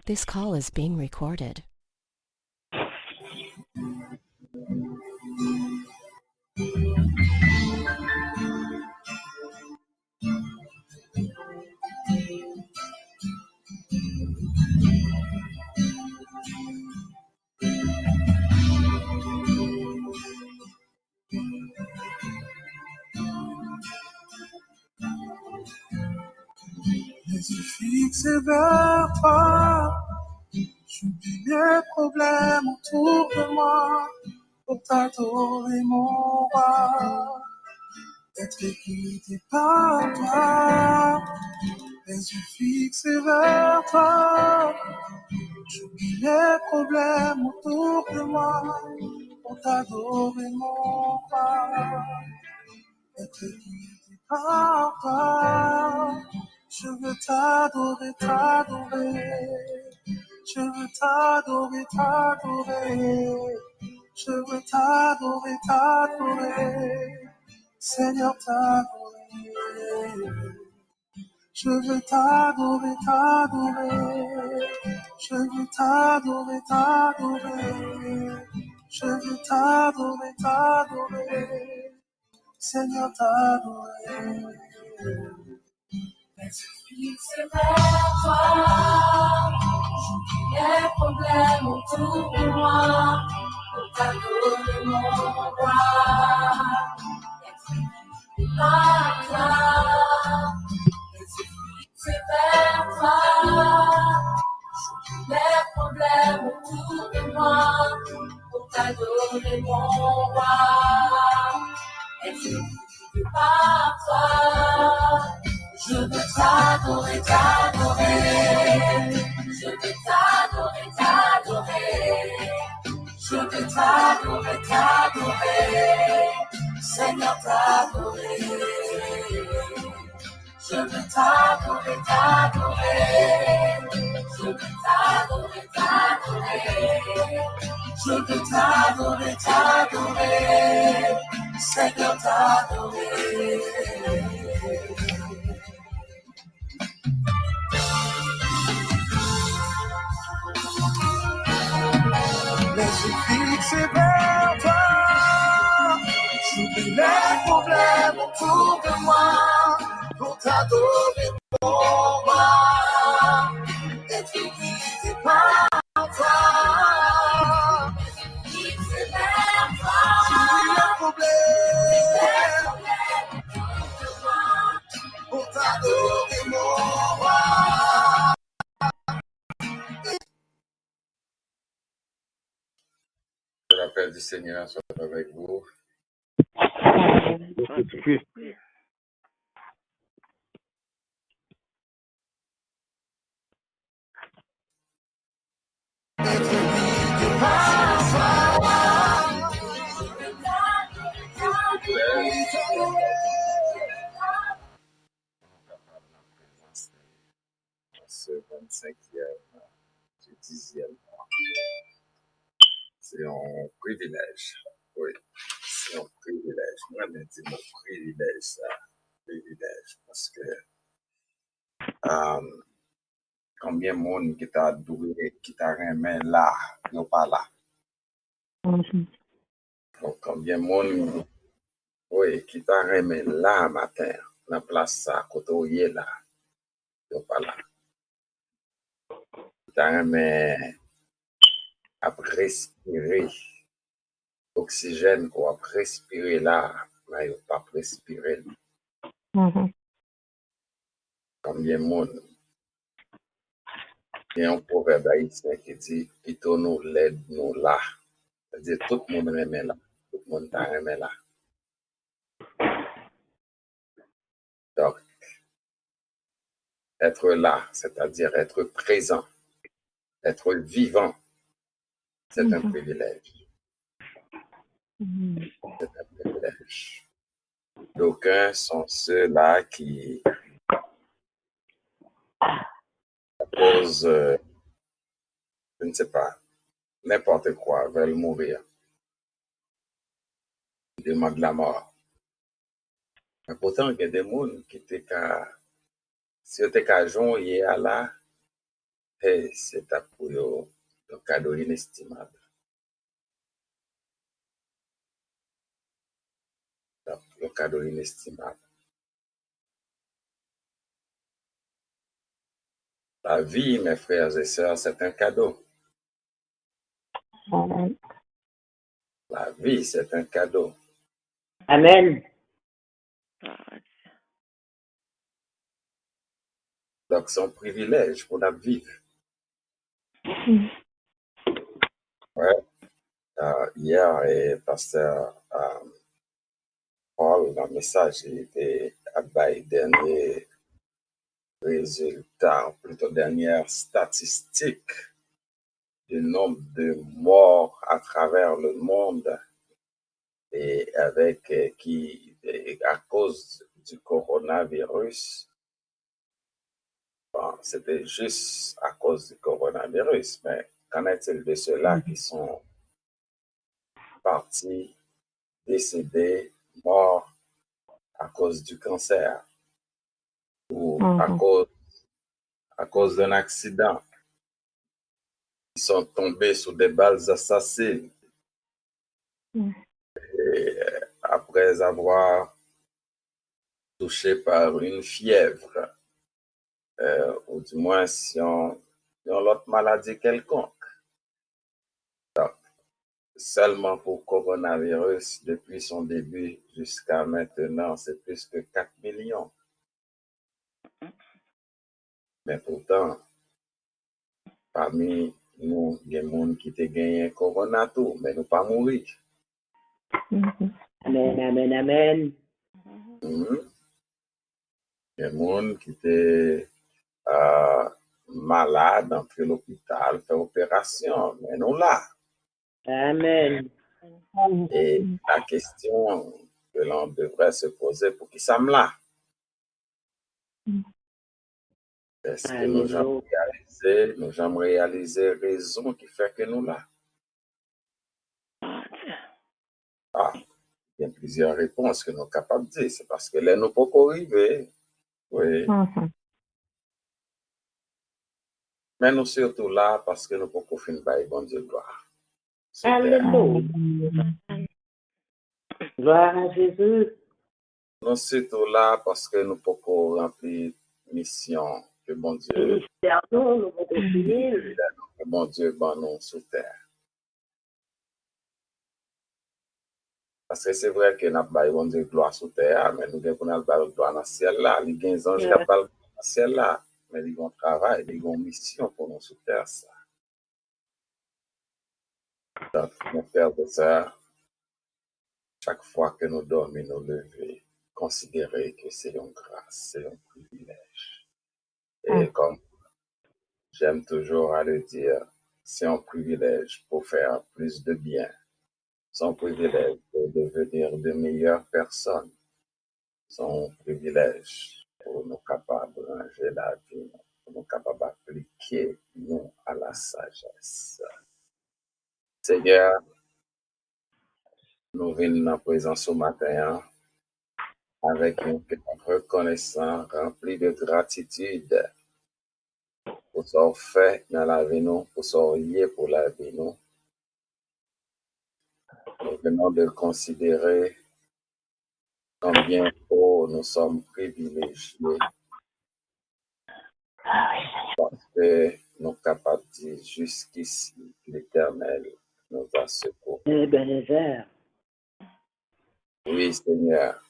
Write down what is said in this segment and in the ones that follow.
This call is being recorded. Les yeux fixés vers toi, j'oublie les problèmes autour de moi pour t'adorer mon roi, être guidé par toi. Les yeux fixés vers toi, j'oublie les problèmes autour de moi pour t'adorer mon roi, être guidé par toi. Je veux t'adorer, t'adorer. Je veux t'adorer, t'adorer. Je veux t'adorer, t'adorer. Seigneur, t'adorer. Je veux t'adorer, t'adorer. Je veux t'adorer, t'adorer. Je veux t'adorer, t'adorer. Seigneur, t'adorer. C'est vers toi, les problèmes autour de moi, pour t'adorer mon roi, et par toi, c'est vers toi, les problèmes autour de moi, pour t'adorer mon roi, et par toi. Je veux t'adorer, t'adorer. Je veux t'adorer, t'adorer. Je veux t'adorer, t'adorer. Seigneur, t'adorer. Je veux t'adorer, t'adorer. Je veux t'adorer, t'adorer. Je veux t'adorer, t'adorer. Seigneur, t'adorer. Les yeux fixés vers toi, j'oublie les problèmes autour de moi, pour t'adorer mon roi, être guidé par toi. Les yeux fixés vers toi, J'oublie les problèmes autour de moi, pour t'adorer mon roi. Que la paix du Seigneur soit avec vous. Ce 25e du 10e mois. C'est un privilège. Oui, c'est un privilège. Moi-même, c'est mon privilège, ça. Privilège. Parce que combien de monde qui t'a doué, qui t'a remis là, non pas là. Donc, combien de monde, oui, qui t'a remis là matin, dans la place ça, côté où il est là, non pas là. Qui t'a remis à respirer. Oxygène qu'on va respirer là, mais il ne pas respirer. Combien de monde? Il y a un proverbe haïtien qui dit plutôt nous l'aide nous là. C'est-à-dire tout le monde remet là. Tout le monde t'a remet là. Donc, être là, c'est-à-dire être présent, être vivant, c'est un privilège. C'est un privilège. D'aucuns sont ceux-là qui posent, je ne sais pas, n'importe quoi, veulent mourir. Ils demandent la mort. Mais pourtant, il y a des gens qui étaient qu'à, si on était qu'à joindre, il y a là, Et c'est pour un cadeau inestimable. Un cadeau inestimable. La vie, mes frères et sœurs, c'est un cadeau. Amen. La vie, c'est un cadeau. Amen. Donc, c'est un privilège pour la vivre. Ouais. Hier, et pasteur Paul, dans le message, il était à dernier résultat, plutôt dernière statistique du nombre de morts à travers le monde et avec à cause du coronavirus. Bon, c'était juste à cause du coronavirus, mais qu'en est-il de ceux-là qui sont partis, décédés, morts à cause du cancer ou à cause d'un accident? Ils sont tombés sous des balles assassines. Et après avoir touché par une fièvre, ou du moins si on l'autre maladie quelconque. Donc, seulement pour coronavirus, depuis son début jusqu'à maintenant, c'est plus que 4 millions. Mais pourtant, parmi nous, il y a des gens qui ont gagné corona tout, mais nous pas mourir. Amen, amen, amen. Il y a des gens qui étaient malades, entrés à l'hôpital, fait opération, mais nous là. Amen. Et la question que l'on devrait se poser, pour qui ça me là? Est-ce que nous avons réalisé raison qui fait que nous là? Il y a plusieurs réponses que nous sommes capables de dire. C'est parce que là, nous ne pouvons pas arriver. Oui. Mais nous surtout là parce que nous ne pouvons pas finir par bon Dieu gloire. Alléluia. Gloire à Jésus. Nous surtout là parce que nous ne pouvons pas remplir mission que bon Dieu, que bon Dieu ban nous sur terre. Parce que c'est vrai que nous avons bon Dieu gloire sur terre, mais nous avons gloire dans le ciel là. Il y a des anges qui ont dans le ciel là, mais ils ont travail, ils ont mission pour nous sur terre ça. Donc, mes frères et sœurs, chaque fois que nous dormons, nous levons, considérez que c'est une grâce, c'est un privilège. Et comme j'aime toujours à le dire, c'est un privilège pour faire plus de bien. C'est un privilège pour devenir de meilleures personnes. C'est un privilège pour nous capables de ranger la vie, pour nous capables d'appliquer nous à la sagesse. Seigneur, nous venons en présence ce matin avec un cœur reconnaissant, rempli de gratitude pour ce qu'on fait dans la vie, pour ce qu'on y est pour la vie. Nous venons de considérer combien nous sommes privilégiés parce que nous sommes capables de dire jusqu'ici, l'Éternel nous a secourus. Oui, Seigneur,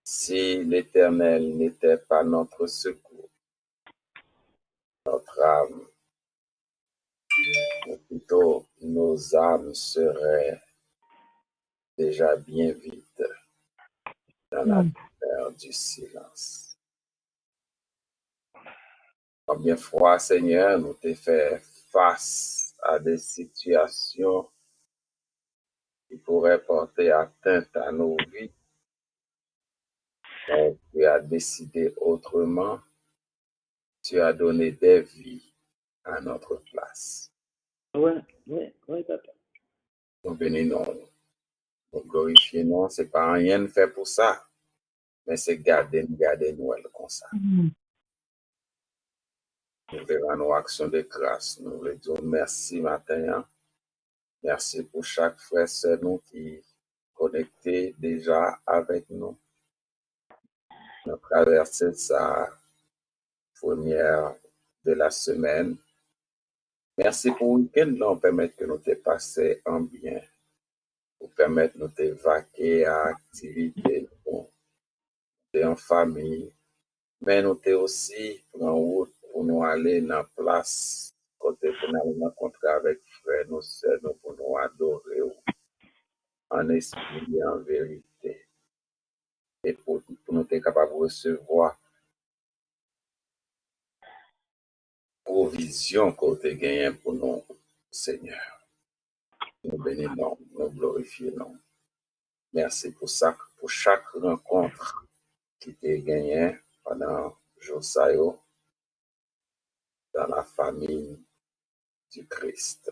si l'Éternel n'était pas notre secours, notre âme, ou plutôt nos âmes seraient déjà bien vite dans la lumière du silence. Combien de fois, Seigneur, nous t'ai fait face à des situations qui pourraient porter atteinte à nos vies, mais tu as décidé autrement, tu as donné des vies à notre place. Oui, papa. Nous bénissons, nous glorifions, ce n'est pas rien fait pour ça, mais c'est garder nous comme ça. Nous verrons nos actions de grâce. Nous voulons dire merci matin. Merci pour chaque frère et nous qui connecté déjà avec nous. Nous traversé sa première de la semaine. Merci pour le week-end, nous permettre que nous te passer en bien, pour permettre nous te vaquer à activité, en famille, mais nous te aussi en route pour nous aller dans la place, côté pour nous rencontrer avec frères, nous seuls, pour nous adorer en esprit et en vérité, et pour nous être capables de recevoir provision qu'on te gagne pour nous, Seigneur. Nous bénissons, nous glorifions. Merci pour ça, pour chaque rencontre qui t'est gagnée pendant Josaïo dans la famille du Christ.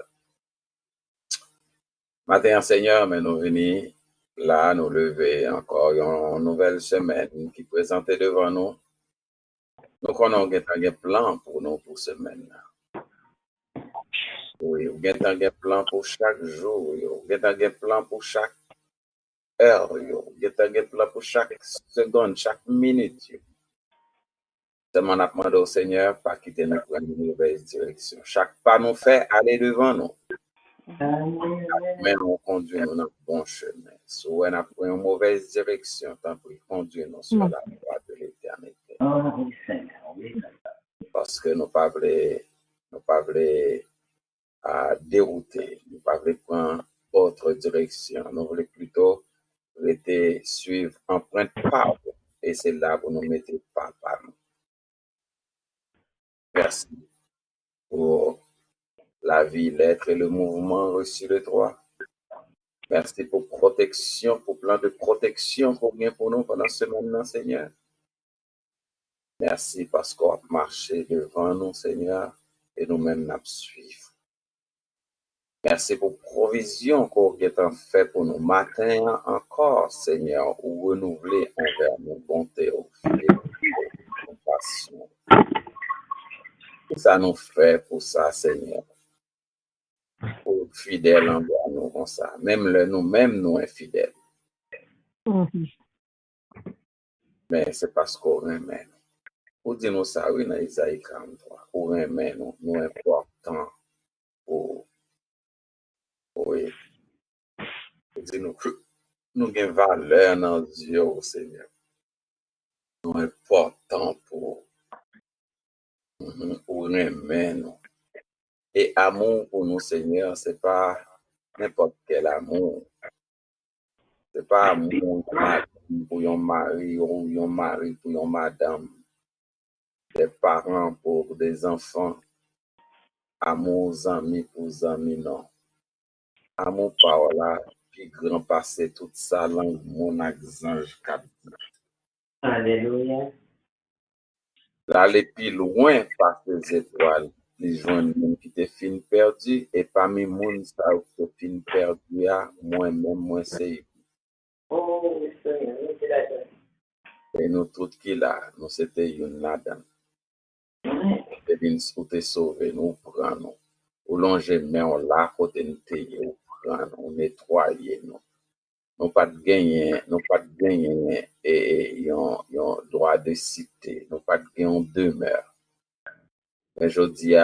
Matin, Seigneur, mais nous venons là, nous lever encore une nouvelle semaine qui présente devant nous. Nous avons un plan pour nous pour semaine. Oui, nous avons un plan pour chaque jour, nous avons un plan pour chaque heure, nous avons un plan pour chaque seconde, chaque minute. Seulement, nous demandons au Seigneur pas quitter nous pour une mauvaise direction. Chaque pas nous fait aller devant nous. Mais nous conduit nous dans le bon chemin. Si on a pris une mauvaise direction, tant pis, conduis-nous sur la voie de l'éternité. Parce que nous pas voulons à dérouter, nous pas voulons prendre autre direction. Nous voulons plutôt suivre empreinte par vous. Et c'est là où nous mettons pas par nous. Merci pour la vie, l'être et le mouvement reçu de toi. Merci pour protection, pour plan de protection pour bien pour nous pendant ce moment, Seigneur. Merci parce qu'on a marché devant nous, Seigneur, et nous-mêmes nous suivons. Merci pour provision qu'on a fait pour nous matin encore, Seigneur, ou renouveler envers nos bontés, au fidélité, compassion. Ça nous fait pour ça, Seigneur. Pour fidèles envers nous comme ça. Même nous-mêmes, nous infidèles. Mais c'est parce qu'on aime. Ou dis-nous ça, oui, dans Isaïe 43. On aime nous important pour. Oui. Dis-nous que nous avons valeur dans Dieu, Seigneur. Nous important pour aimer nous. Et amour pour nous, Seigneur, c'est pas n'importe quel amour. C'est pas amour pour un mari ou un mari pour une madame. Des parents pour des enfants. Amour amis pour amis, non. Amour par là, puis grand passé toute sa langue, mon ange captif. Alléluia. Là, les plus loin par les étoiles, les joints qui te fin perdu, et parmi les gens qui te fin perdu, moi-même, moi, c'est. Oh, Seigneur, nous te la donne. Et nous, tout qui là, nous, c'était une nadane. Et bien, nous te sauver, nous prenons. Ou longer, mais on l'a côté nous te prendre, on nettoyer, nous. Nous pas de gagner et un droit de cité, nous pas de gagner en demeure. Mais je dis,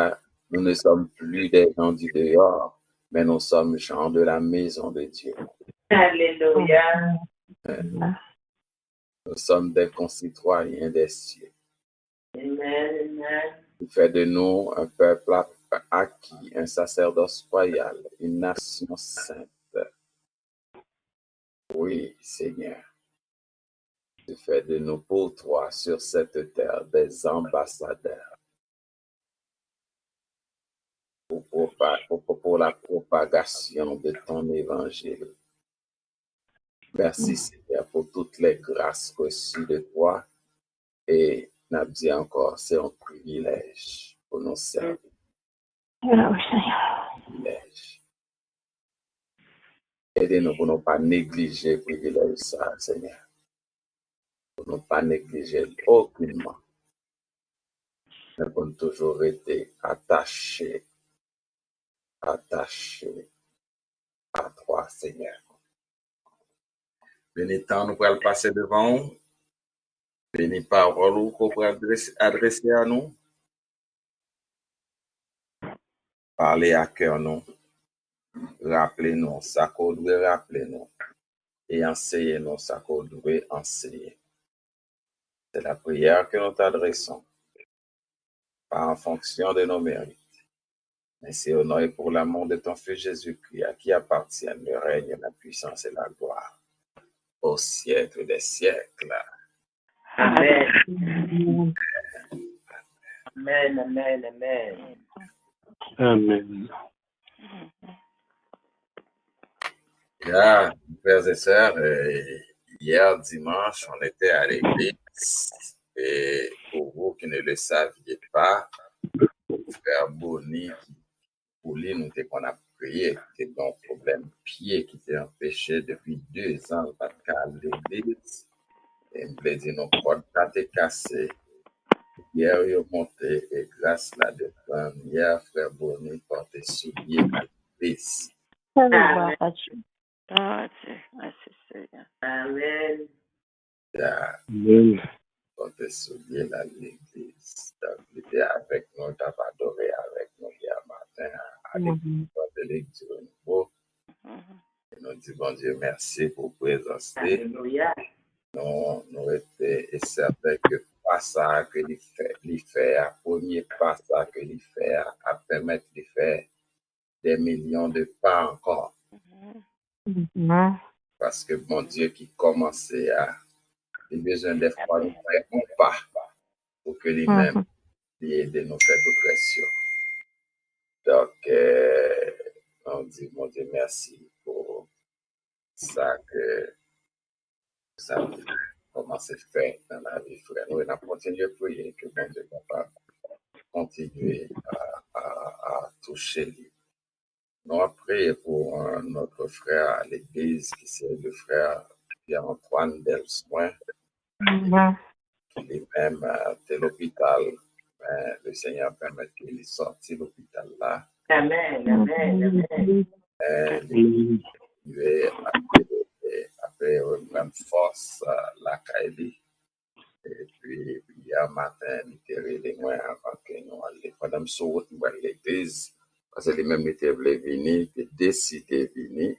nous ne sommes plus des gens du dehors, mais nous sommes gens de la maison de Dieu. Alléluia. Nous sommes des concitoyens des cieux. Amen. Il fait de nous un peuple acquis, un sacerdoce royal, une nation sainte. Oui, Seigneur. Tu fais de nous pour toi sur cette terre des ambassadeurs pour la propagation de ton évangile. Merci Seigneur pour toutes les grâces reçues de toi et n'a dit encore, c'est un privilège pour nous servir. Privilège. Aidez-nous pour ne pas négliger le privilège ça, Seigneur. Pour ne pas négliger aucunement. nous avons toujours été attachés à toi, Seigneur. Béni temps nous pourrons passer devant nous. Béni parole qu'on peut adresser à nous. Parler à cœur nous. Rappelez-nous ça qu'on doit rappeler nous. Et enseignez-nous ça qu'on doit enseigner. C'est la prière que nous t'adressons. Pas en fonction de nos mérites. Mais c'est au nom et pour l'amour de ton Fils Jésus-Christ, à qui appartiennent le règne, la puissance et la gloire, au siècle des siècles. Amen. Amen, amen, amen. Amen. Bien, frères et sœurs, hier dimanche, on était à l'église et pour vous qui ne le saviez pas, frère Boni, pour lui, nous qu'on a prié, qui était un problème pied qui était empêché depuis 2 ans, pas de cas à l'église. Et il me dit, non, pas de cassé. Hier, il est monté et grâce à la hier, frère Boni portait soulier à l'église. Amen. Merci Seigneur. Amen. Amen. Portait soulier à l'église. Donc, il était avec nous, il a adoré avec nous hier matin à l'église de l'église de nouveau. Et nous disons, bon Dieu, merci pour présence. Alléluia. Nous étions certains que pas ça que il fait, premier pas ça que il fait, à permettre de faire des millions de pas encore. Parce que mon Dieu qui commençait à, il a besoin des fois nous faire un pas pour que lui-même aide nous faire toute pression. Donc, on dit, mon Dieu, merci pour ça que ça commence à faire dans la vie, frère. Nous allons continuer à prier que mon Dieu capable continuer à toucher lui. Nous avons prié pour notre frère à l'église, qui c'est le frère Pierre-Antoine Delsoin, qui lui-même était à l'hôpital. Mais le Seigneur permet qu'il sorte de l'hôpital là. Amen, amen, amen. Il est après reprendre force la Kaili. Et puis, hier matin, il était réveillé avant que nous allions pendant ce route, nous allions à l'église. Parce que lui-même était venir, il était décidé de venir.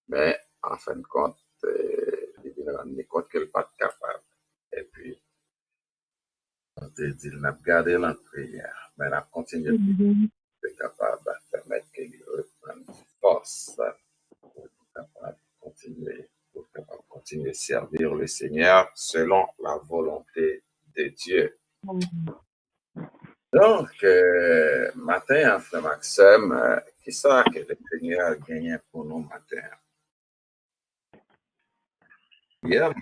Mais en fin de compte, il vient rendre compte qu'il n'est pas capable. Et puis, on te dit, il n'a pas gardé la prière. Mais il a continué de être capable de permettre qu'il reprenne force pour être capable de continuer à servir le Seigneur selon la volonté de Dieu. Donc, matin, frère Maxime, qui ça que le Seigneur a gagné pour nous matin? Hier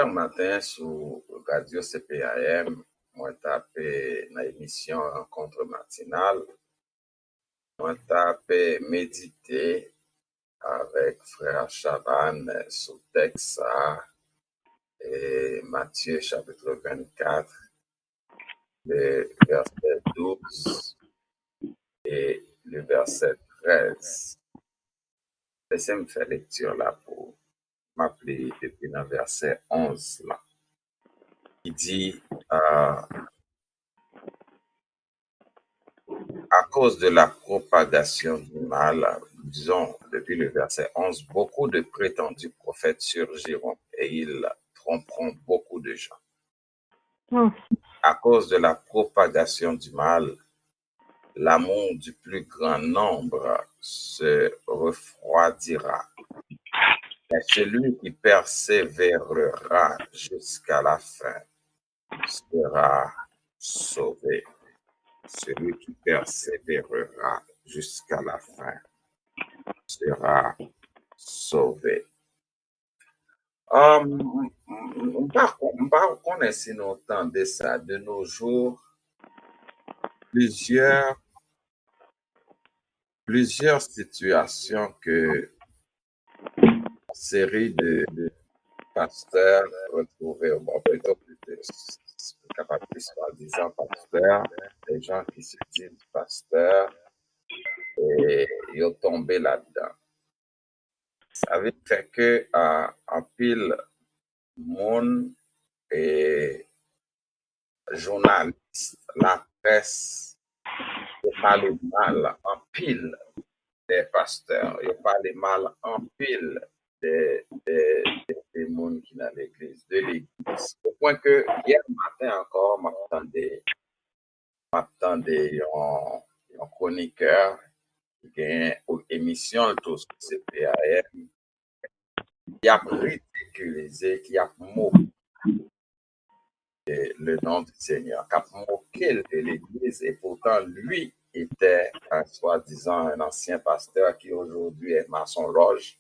matin, sur Radio CPAM, moi tapé dans l'émission Rencontre matinale, moi tapé méditer avec frère Chaban sur texte et Matthieu chapitre 24, le verset 12 et le verset 13. Laissez-moi faire lecture là pour m'appeler depuis le verset 11 là. Il dit à cause de la propagation du mal, disons depuis le verset 11, beaucoup de prétendus prophètes surgiront et ils tromperont beaucoup de gens. À cause de la propagation du mal, l'amour du plus grand nombre se refroidira. Mais celui qui persévérera jusqu'à la fin sera sauvé. Celui qui persévérera jusqu'à la fin sera sauvé. On ne connaît si nous entendons ça de nos jours. Plusieurs situations que une série de pasteur retrouvé, bon, plutôt capable de soi-disant pasteur, des gens qui se disent pasteurs et ils ont tombé là-dedans. Ça veut dire que en pile monde et journalistes, la presse, ils parlent mal en pile des pasteurs, ils parlent mal en pile des monde qui dans l'église, de l'église. Au point que hier matin encore, m'attendais un chroniqueur qui a une émission tout sur CPAM, qui a ridiculisé, qui a moqué le nom du Seigneur, qui a moqué de l'Église, et pourtant lui était un soi-disant un ancien pasteur qui aujourd'hui est maçon-loge.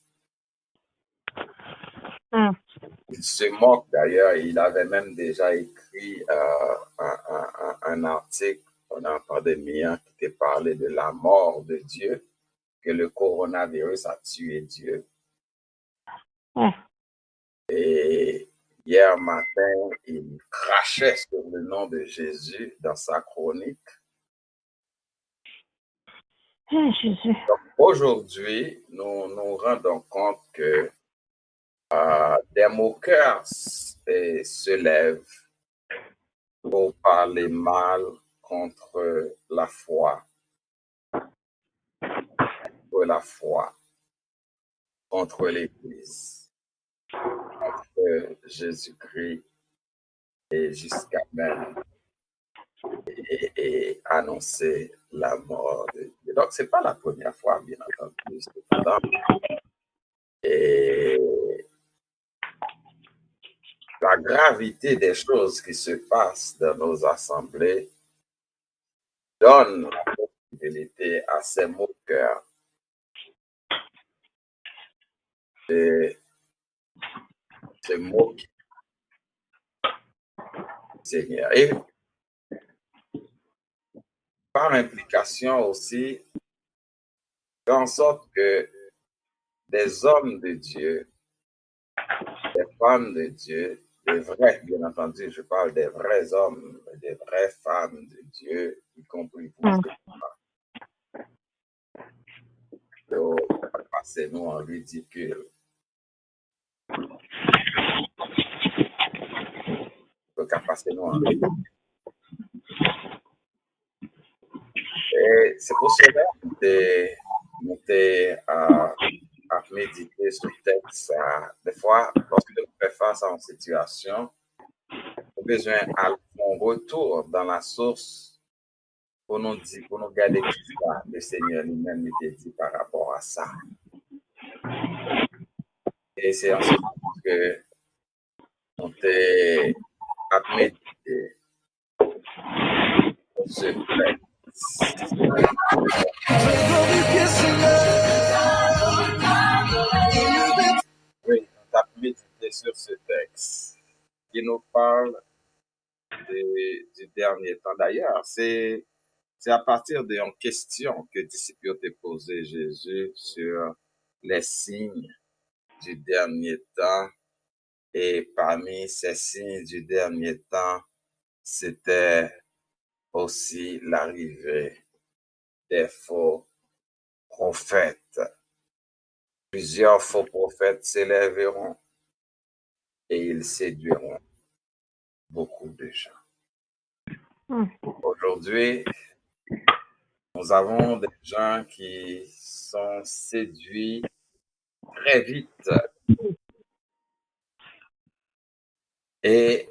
Il se moque d'ailleurs, il avait même déjà écrit un article pendant la pandémie qui était parlé de la mort de Dieu, que le coronavirus a tué Dieu. Et hier matin, il crachait sur le nom de Jésus dans sa chronique. Jésus. Donc aujourd'hui, nous nous rendons compte que des moqueurs se lèvent pour parler mal contre la foi, contre l'Église, contre Jésus-Christ et jusqu'à même et annoncer la mort de Dieu. Donc, ce n'est pas la première fois, bien entendu, cependant. Et la gravité des choses qui se passent dans nos assemblées donne la possibilité à ces moqueurs de se moquer du Seigneur. Et par implication aussi, faire en sorte que des hommes de Dieu, des femmes de Dieu, des vrais, bien entendu, je parle des vrais hommes, des vraies femmes de Dieu, y compris pour passer nous en ridicule. Passer nous en ridicule. Et c'est pour cela que nous à méditer sur le texte. Des fois, lorsque nous faisons face à une situation, nous avons besoin d'un retour dans la source pour nous dire, pour nous garder tout ça, le Seigneur lui-même nous dit par rapport à ça. Et c'est en ce sens que nous avons à méditer sur ce texte. Oui, on a médité sur ce texte qui nous parle du dernier temps. D'ailleurs, c'est à partir d'une question que disciples ont posé Jésus sur les signes du dernier temps. Et parmi ces signes du dernier temps, c'était aussi l'arrivée des faux prophètes. Plusieurs faux prophètes s'élèveront et ils séduiront beaucoup de gens. Aujourd'hui, nous avons des gens qui sont séduits très vite. Et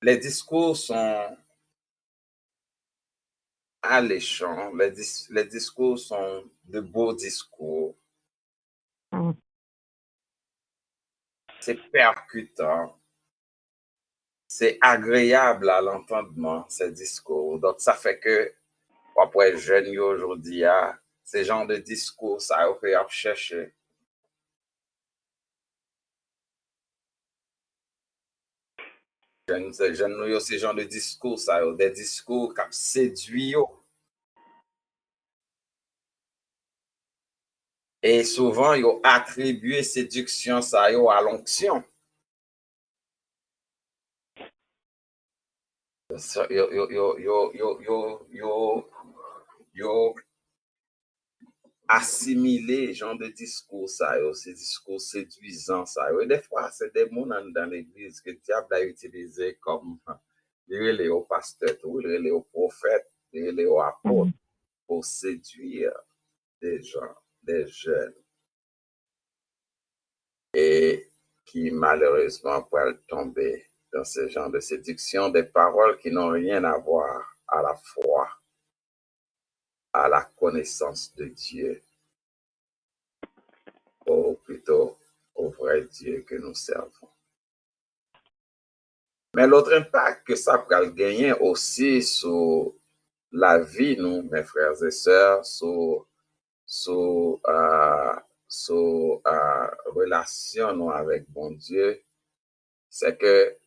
les discours sont alléchants, les discours sont de beaux discours. C'est percutant. C'est agréable à l'entendement, ces discours. Donc, ça fait que, après, jeunes aujourd'hui, ces genres de discours, ça a fait chercher. Jeunes, ces genres de discours, ça a des discours qui séduisent. Et souvent, ils ont attribué séduction ça yo à l'onction. Yo assimilé genre de discours ça yo, ces discours séduisants ça yo. Et des fois, c'est des mots dans l'église que le diable a utilisé comme les pasteurs, les prophètes, les apôtres pour séduire des gens, des jeunes. Et qui malheureusement peuvent tomber dans ce genre de séduction, des paroles qui n'ont rien à voir à la foi, à la connaissance de Dieu, ou plutôt au vrai Dieu que nous servons. Mais l'autre impact que ça peut gagner aussi sur la vie, nous, mes frères et sœurs, sur relation nous avec bon Dieu, c'est que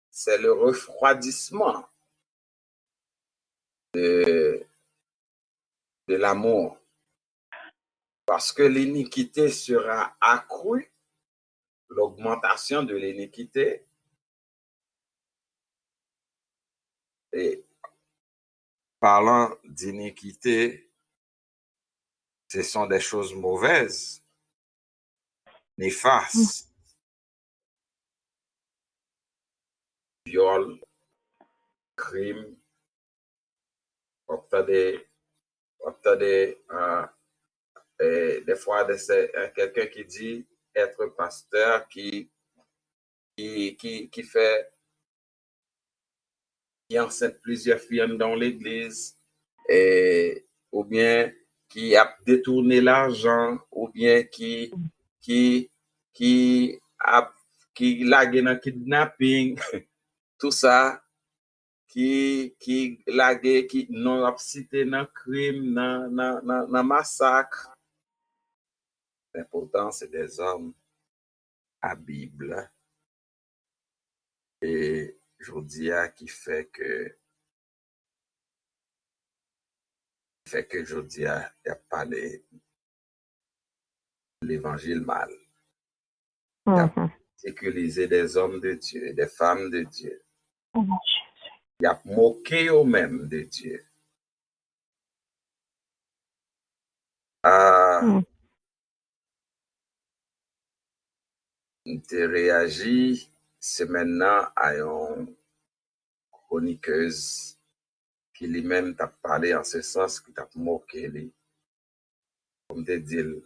c'est le refroidissement de l'amour. Parce que l'iniquité sera accrue, l'augmentation de l'iniquité. Et parlant d'iniquité, ce sont des choses mauvaises, néfastes. Viol, crime, des fois quelqu'un qui dit être pasteur, qui enseigne plusieurs filles dans l'église, ou bien qui a détourné l'argent, ou bien qui lague dans kidnapping, tout ça, qui lague, qui non a cité dans crime, dans massacre. Mais pourtant, c'est des hommes à Bible. Et je vous dis qui fait que je dis il n'y a pas l'évangile mal. Il a sécurisé des hommes de Dieu, des femmes de Dieu. Il a moqué eux-mêmes de Dieu. Il a réagi, c'est maintenant à une chroniqueuse qui lui-même t'a parlé en ce sens, qui t'a moqué lui. Comme te dire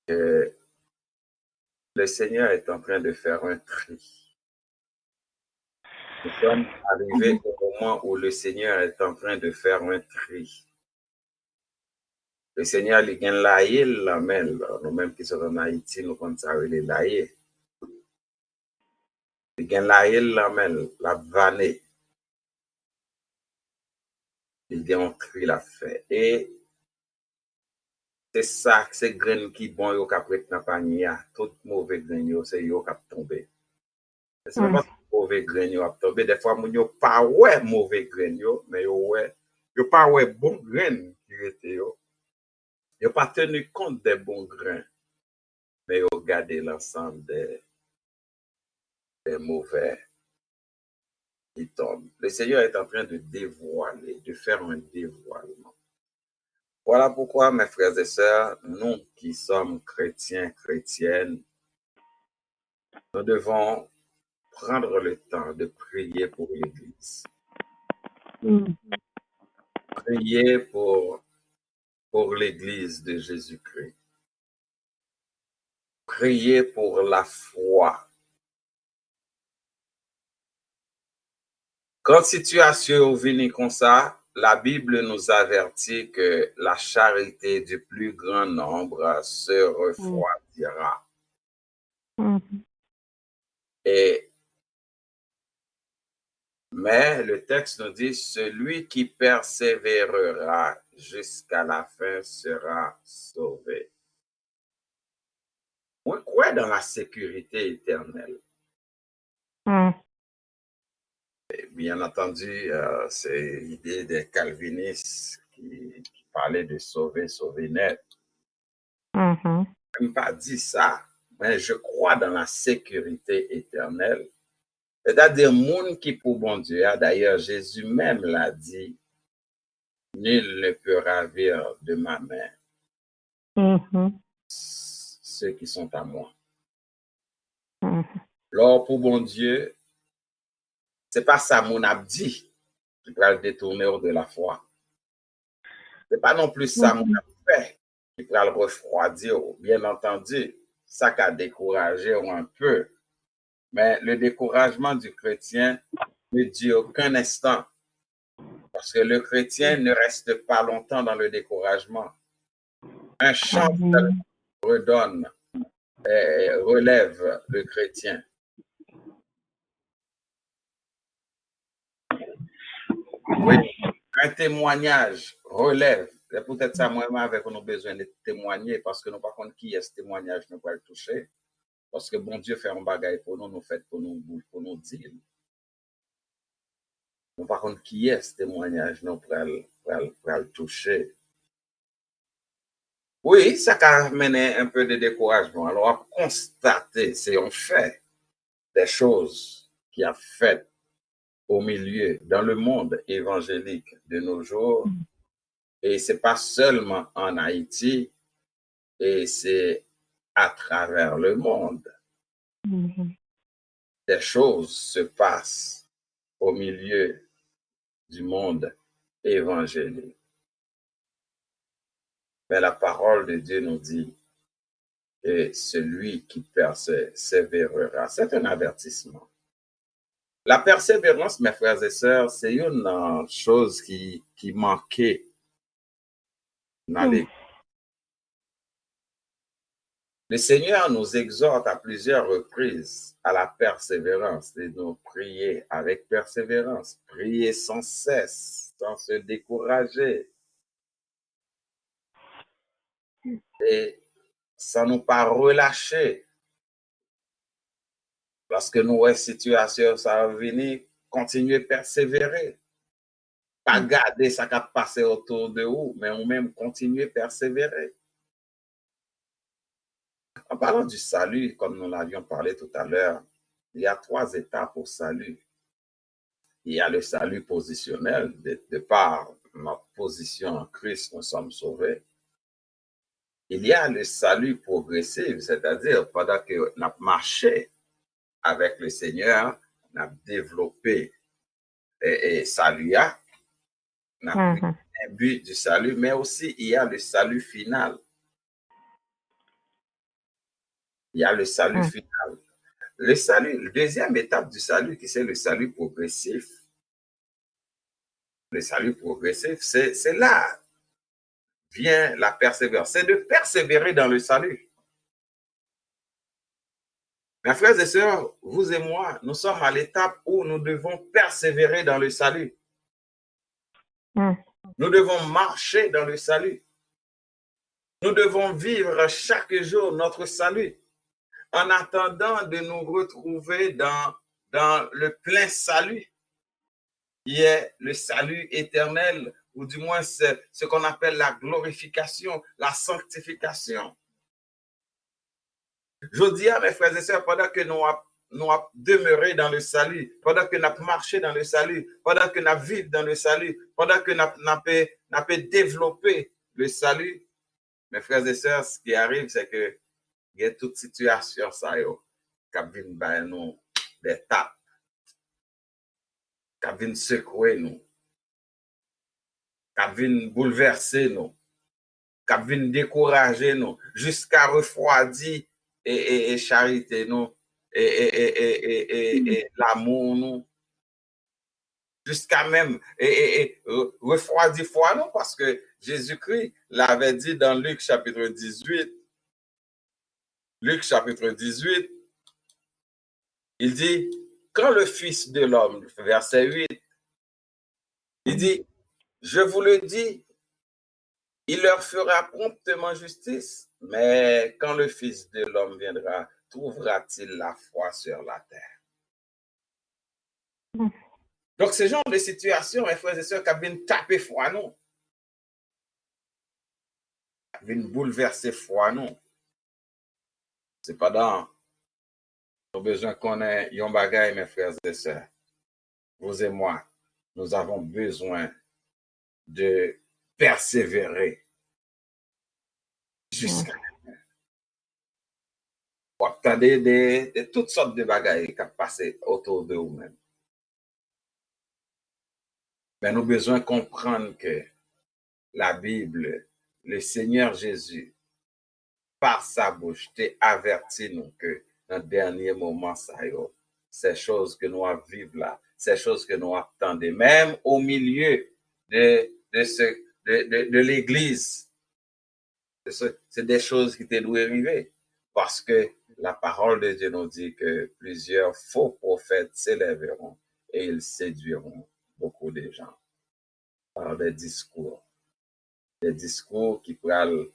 que le Seigneur est en train de faire un tri. Nous sommes arrivés au moment où le Seigneur est en train de faire un tri. Le Seigneur, il gagne l'aïe, nous-mêmes qui sommes en Haïti, nous comptons les l'aïe. Il gagne l'aïe, la vanne. Il gagne un tri la fait. Et c'est ça, c'est graines qui bon, yo ka prête dans panier, tout mauvais graines yo, c'est yo ka tomber. C'est pas mauvais graines yo a tomber. Des fois, moun yo pas ouais mauvais graines yo, mais yo pas ouais bon graines qui était yo. Yo pas tenu compte des bons grains, mais yo gardé l'ensemble des mauvais qui tombent. Le Seigneur est en train de dévoiler, de faire un dévoilement. Voilà pourquoi, mes frères et sœurs, nous qui sommes chrétiens, chrétiennes, nous devons prendre le temps de prier pour l'Église. Prier pour l'Église de Jésus-Christ. Prier pour la foi. Quand situation vient comme ça, la Bible nous avertit que la charité du plus grand nombre se refroidira. Mais le texte nous dit, celui qui persévérera jusqu'à la fin sera sauvé. On croit dans la sécurité éternelle. Bien entendu, c'est l'idée des calvinistes qui parlait de sauver net. Mhm. Je n'ai pas dit ça, mais je crois dans la sécurité éternelle. C'est-à-dire, monde qui pour bon Dieu, d'ailleurs, Jésus même l'a dit, nul ne peut ravir de ma main Mhm. ceux qui sont à moi. Mhm. Lors pour bon Dieu, c'est pas ça mon abdi qui va le détourner hors de la foi. C'est pas non plus ça mon fait qui va le refroidir, bien entendu, ça qu'a découragé un peu. Mais le découragement du chrétien ne dure qu'un instant. Parce que le chrétien ne reste pas longtemps dans le découragement. Un chant redonne, relève le chrétien. Oui, un témoignage relève. C'est peut-être ça, moi, avec nous besoin de témoigner parce que nous, par contre, qui est ce témoignage, nous pouvons le toucher. Parce que bon Dieu fait un bagage pour nous fait pour nous dire. Nous, par contre, qui est ce témoignage, nous pouvons le toucher. Oui, ça a mené un peu de découragement. Alors, à constater, c'est un fait des choses qui a fait au milieu, dans le monde évangélique de nos jours. Et c'est pas seulement en Haïti, et c'est à travers le monde. Des choses se passent au milieu du monde évangélique. Mais la parole de Dieu nous dit que celui qui persévérera, c'est un avertissement. La persévérance, mes frères et sœurs, c'est une chose qui manquait dans les... Le Seigneur nous exhorte à plusieurs reprises à la persévérance et nous prier avec persévérance, prier sans cesse, sans se décourager et sans nous pas relâcher. Lorsque nous voyons situation ça va venir, continuer à persévérer. Pas garder ça qui a passé autour de vous, mais ou même continuer à persévérer. En parlant du salut, comme nous l'avions parlé tout à l'heure, il y a 3 étapes au salut. Il y a le salut positionnel, de par notre position en Christ, nous sommes sauvés. Il y a le salut progressif, c'est-à-dire pendant que nous avons marché avec le Seigneur, nous avons développé et salut, nous avons pris un but du salut, mais aussi il y a le salut final. Il y a le salut final. Le salut, la deuxième étape du salut, qui c'est le salut progressif. Le salut progressif, c'est là vient la persévérance. C'est de persévérer dans le salut. Mes frères et sœurs, vous et moi, nous sommes à l'étape où nous devons persévérer dans le salut. Nous devons marcher dans le salut. Nous devons vivre chaque jour notre salut en attendant de nous retrouver dans le plein salut, qui est le salut éternel, ou du moins ce qu'on appelle la glorification, la sanctification. Je dis à mes frères et sœurs, pendant que nous avons demeuré dans le salut, pendant que nous avons marché dans le salut, pendant que nous vivons dans le salut, pendant que nous avons développé le salut, mes frères et sœurs, ce qui arrive, c'est que il y a toute situation ça qui vient nous des tapes, qui vient secouer nous, qui vient bouleverser nous, qui vient décourager nous, jusqu'à refroidir et charité nous, et l'amour nous, jusqu'à même refroidir foi nous, parce que Jésus-Christ l'avait dit dans Luc chapitre 18. Luc chapitre 18, il dit, quand le Fils de l'homme, verset 8, il dit, je vous le dis, il leur fera promptement justice, mais quand le Fils de l'homme viendra, trouvera-t-il la foi sur la terre? Donc, ce genre de situation, mes frères et sœurs, qui viennent taper foi, non? vient bouleverser foi nous. Cependant, nous avons besoin qu'on ait un bagage, mes frères et sœurs. Vous et moi, nous avons besoin de persévérer jusqu'à la fin. Vous attendez de toutes sortes de bagages qui passent autour de vous-même. Mais nous avons besoin de comprendre que la Bible, le Seigneur Jésus, par sa bouche, t'a averti nous que dans le dernier moment, ces choses que nous vivons là, ces choses que nous attendons, même au milieu de l'Église, c'est des choses qui te doivent arriver. Parce que la parole de Dieu nous dit que plusieurs faux prophètes s'élèveront et ils séduiront beaucoup de gens par des discours qui pourraient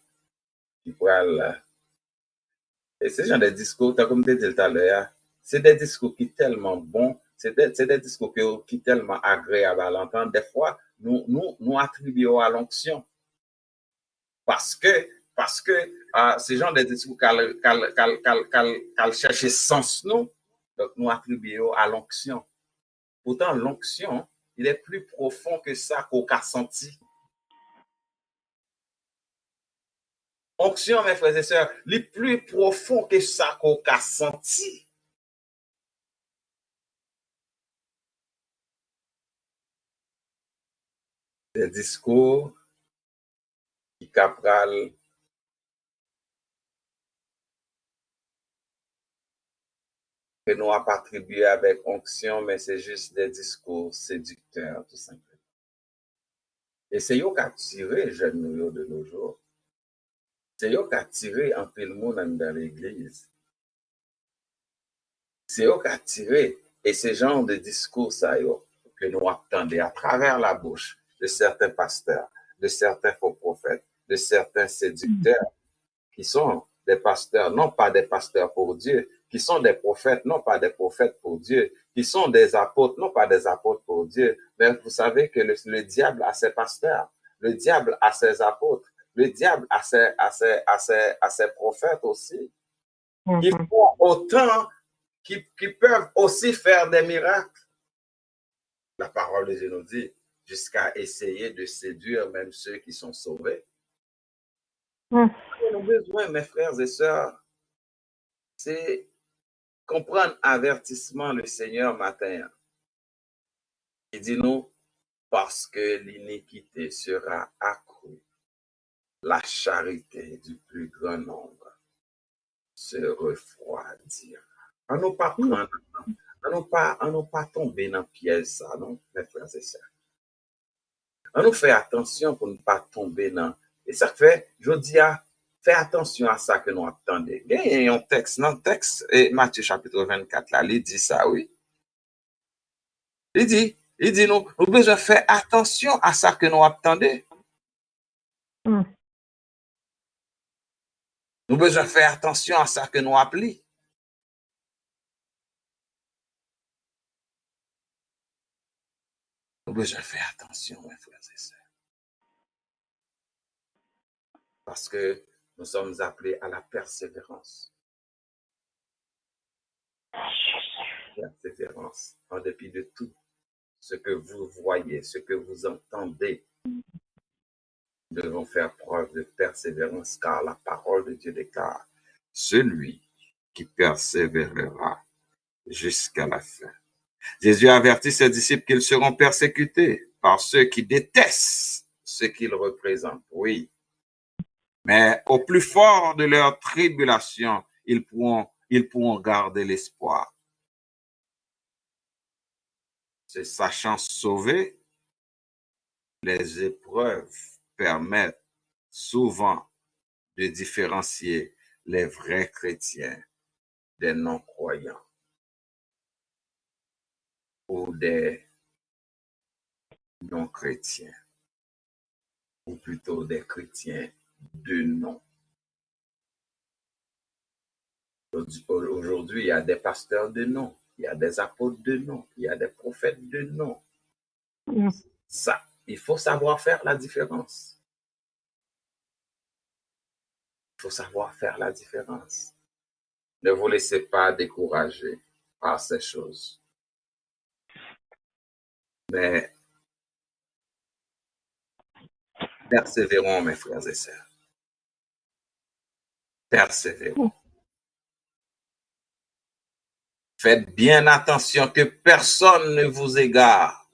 et ces gens de discours, comme tu disais tout à l'heure, c'est des discours qui sont tellement bons, c'est des discours qui sont tellement agréables à l'entendre. Des fois, nous attribuons à l'onction. Parce que ces gens de discours qu'elles cherchent sens nous, donc nous attribuons à l'onction. Pourtant, l'onction, il est plus profond que ça qu'on a senti. Onction, mes frères et sœurs, le plus profond que ça qu'on a senti. Des discours qui capral que nous avons attribué avec onction, mais c'est juste des discours séducteurs, tout simplement. Et c'est eux qui attirent les jeunes de nos jours. C'est eux qui attirent un peu le monde dans l'église. C'est eux qui attirent. Et ce genre de discours, ça que nous attendons à travers la bouche de certains pasteurs, de certains faux prophètes, de certains séducteurs, qui sont des pasteurs, non pas des pasteurs pour Dieu, qui sont des prophètes, non pas des prophètes pour Dieu, qui sont des apôtres, non pas des apôtres pour Dieu. Mais vous savez que le diable a ses pasteurs, le diable a ses apôtres, le diable a ses prophètes aussi, qui font autant, qui peuvent aussi faire des miracles. La parole de Dieu nous dit, jusqu'à essayer de séduire même ceux qui sont sauvés. Nous avons besoin, mes frères et sœurs, c'est comprendre avertissement le Seigneur matin. Il dit nous, parce que l'iniquité sera accrue, la charité du plus grand nombre se refroidira. On ne pas prendre, on ne pas tomber dans le piège ça, non, mes frères et sœurs. On nous fait attention pour ne pas tomber dans. Et ça fait, je dis, fais attention à ça que nous attendons. Il y a un texte, dans le texte, et Matthieu chapitre 24, là, il dit ça, oui. Il dit, nous devons faire attention à ça que nous attendons. Nous devons faire attention à ça que nous appelons. Nous devons faire attention, mes frères et sœurs. Parce que nous sommes appelés à la persévérance. Persévérance, en dépit de tout ce que vous voyez, ce que vous entendez. Nous devons faire preuve de persévérance, car la parole de Dieu déclare, celui qui persévérera jusqu'à la fin. Jésus avertit ses disciples qu'ils seront persécutés par ceux qui détestent ce qu'ils représentent. Oui. Mais au plus fort de leur tribulation, ils pourront garder l'espoir. Se sachant sauvés, les épreuves permettent souvent de différencier les vrais chrétiens des non-croyants ou des non-chrétiens, ou plutôt des chrétiens de nom. Aujourd'hui, il y a des pasteurs de nom, il y a des apôtres de nom, il y a des prophètes de nom. Ça, il faut savoir faire la différence. faut savoir faire la différence. Ne vous laissez pas décourager par ces choses. Mais persévérons, mes frères et sœurs. Persévérons. Faites bien attention que personne ne vous égare.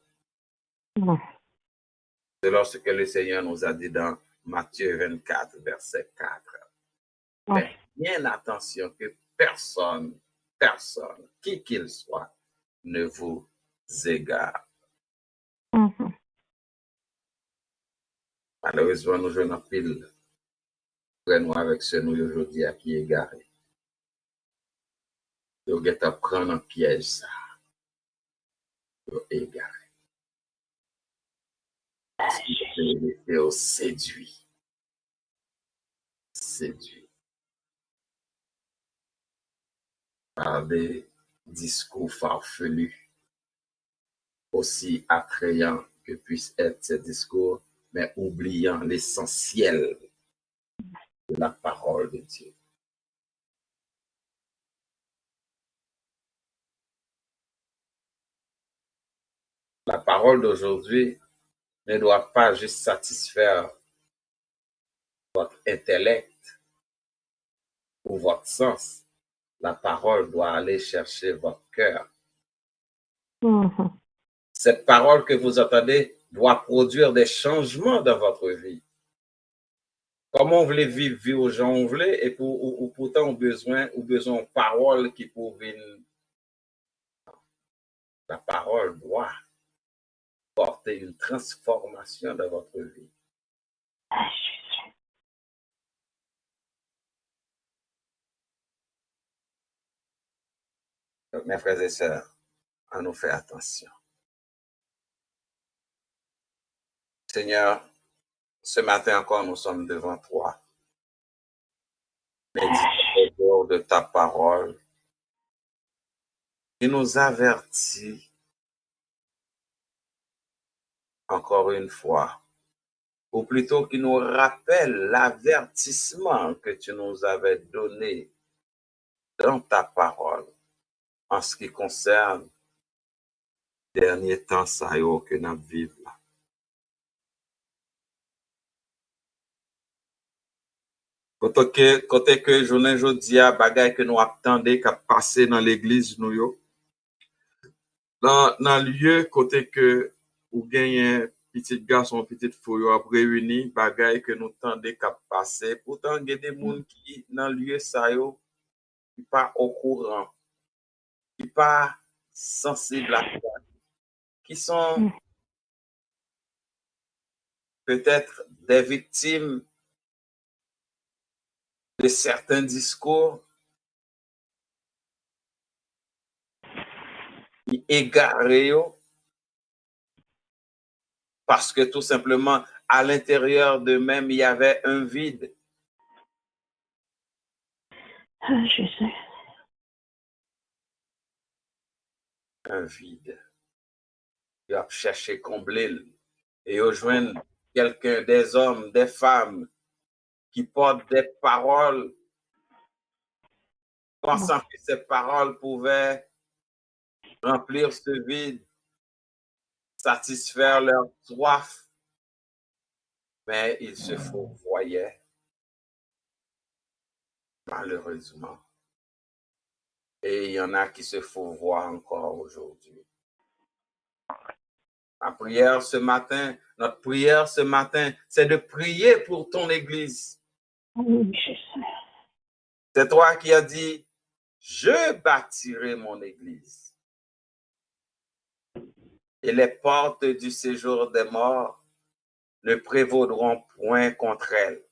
C'est lorsque le Seigneur nous a dit dans Matthieu 24, verset 4. Faites bien attention que personne, qui qu'il soit, ne vous égare. Malheureusement, nous jouons en pile. Prenons avec ce nous aujourd'hui à qui égaré. Nous allons prendre un piège ça. Nous égaré. Nous séduit. Séduit. Par des discours farfelus, aussi attrayants que puissent être ces discours, mais oubliant l'essentiel de la parole de Dieu. La parole d'aujourd'hui ne doit pas juste satisfaire votre intellect ou votre sens. La parole doit aller chercher votre cœur. Cette parole que vous entendez doit produire des changements dans votre vie. Comment vous voulez vivre, vivre aux gens, vous voulez, et pourtant, on besoin de paroles qui proviennent. La parole doit porter une transformation dans votre vie. Donc, mes frères et sœurs, on nous fait attention. Seigneur, ce matin encore, nous sommes devant toi. Médite autour de ta parole qui nous avertit encore une fois, ou plutôt qui nous rappelle l'avertissement que tu nous avais donné dans ta parole en ce qui concerne les derniers temps ça y est que nous vivons là. Côté que journée jodi a bagay que nous attendons qu'à passer dans l'église nous yo. Dans lieu côté que ou gagne petit garçon petite fille a réuni bagay que nous tendez qu'à passer. Pourtant il y a des gens qui dans lieu ça yo qui pas au courant, qui pas sensibles à ça, qui sont peut-être des victimes de certains discours qui égarent parce que tout simplement à l'intérieur d'eux-mêmes il y avait un vide. Je sais. Un vide. Ils ont cherché combler et ils joignent quelqu'un, des hommes, des femmes qui portent des paroles pensant que ces paroles pouvaient remplir ce vide, satisfaire leur soif, mais ils se fourvoyaient, malheureusement. Et il y en a qui se fourvoient encore aujourd'hui. Ma prière ce matin, notre prière ce matin, c'est de prier pour ton église. Oui, je sais. C'est toi qui as dit, je bâtirai mon église. Et les portes du séjour des morts ne prévaudront point contre elle.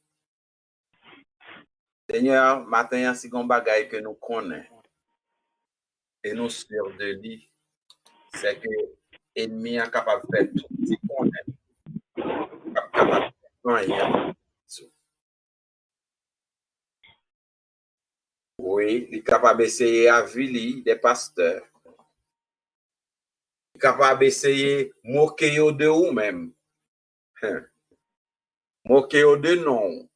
Seigneur, matin, si on bagaille que nous connaissons et nous sur de lit, c'est que l'ennemi est capable de faire tout ce qu'on aime. Capable de faire rien. Oui, il est capable d'essayer à vili des pasteurs. Il est capable d'essayer de moquer de vous-même. Moquer de non.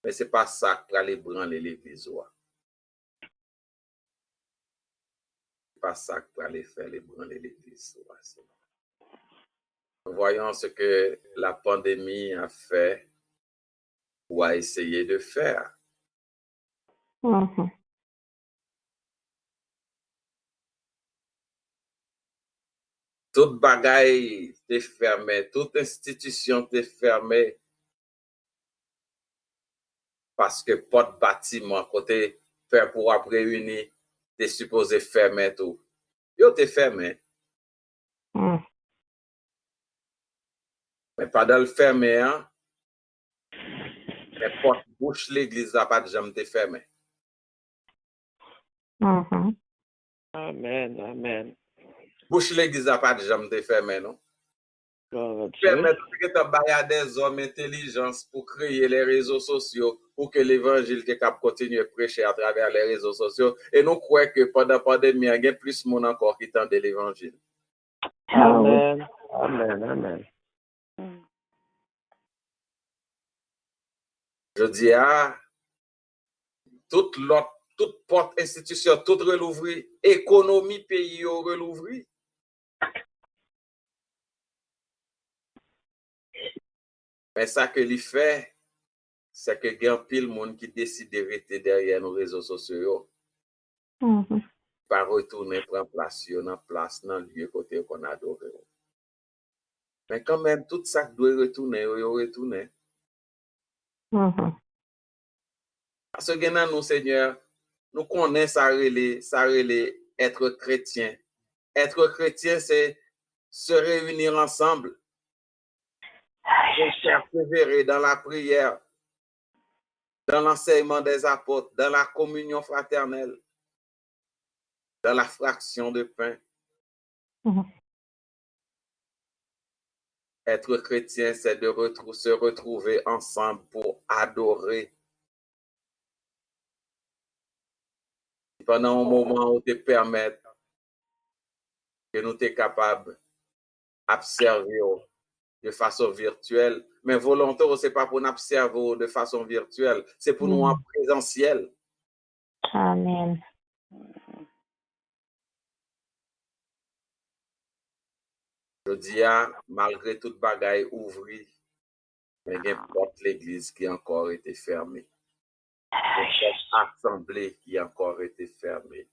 Mais ce n'est pas ça qui va aller branler l'église. Ce n'est pas ça qui va aller faire les branler l'église. Nous voyons ce que la pandémie a fait ou a essayé de faire. Toute bagaille est fermée, toute institution est fermée parce que pas de bâtiment côté faire pour réunir, t'es supposé fermer tout. Yo t'es fermé. Mais pas dans le fermé, hein? Mais porte bouche l'église n'a pas de jamais t'es fermé. Amen, amen. Bouche l'église n'a pas de jamais t'es fermé, non? God, Permettre que tu aies des hommes intelligents pour créer les réseaux sociaux, pour que l'évangile qui continue à prêcher à travers les réseaux sociaux. Et nous croyons que pendant la pandémie, il y a plus de monde encore qui tente de l'évangile. Amen, amen, amen. Je dis à toute porte institution, toute relouvrie, économie pays relouvrie. Mais ça que lui fait, c'est que il y a pile monde qui décide de rester derrière nos réseaux sociaux. Pas retourner prendre place dans le lieu côté qu'on adore. Mais quand même, tout ça doit retourner, retourner. Parce que nous, Seigneur, nous connaissons ça relais être chrétien. Être chrétien, c'est se réunir ensemble. Persévérer dans la prière, dans l'enseignement des apôtres, dans la communion fraternelle, dans la fraction de pain. Être chrétien, c'est de se retrouver ensemble pour adorer. Pendant un moment où te permettre que nous sommes capables d'observer de façon virtuelle, mais volontaire, ce n'est pas pour nous observer de façon virtuelle, c'est pour nous en présentiel. Amen. Je dis, malgré toute bagaille ouvrie, mais il y a une porte l'église qui a encore été fermée. Cette assemblée qui a encore été fermée.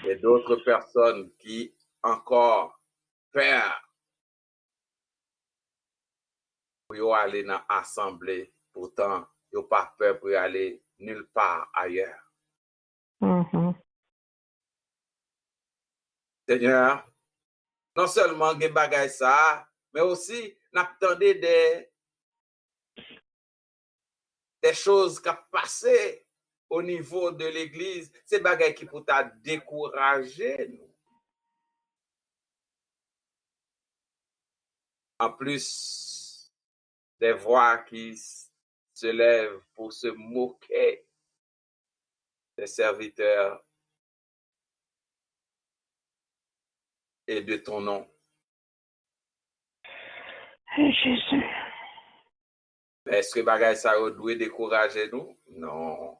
Il y a d'autres personnes qui encore peur pour aller dans l'assemblée. Pourtant, ils n'ont pas peur pour aller nulle part ailleurs. Seigneur, non seulement des bagailles ça, mais aussi n'attendez des choses qui ont passé au niveau de l'église, ces bagailles qui pour t'a décourager nous. En plus des voix qui se lèvent pour se moquer des serviteurs et de ton nom. Jésus. Est-ce que bagaille ça doit décourager nous? Non.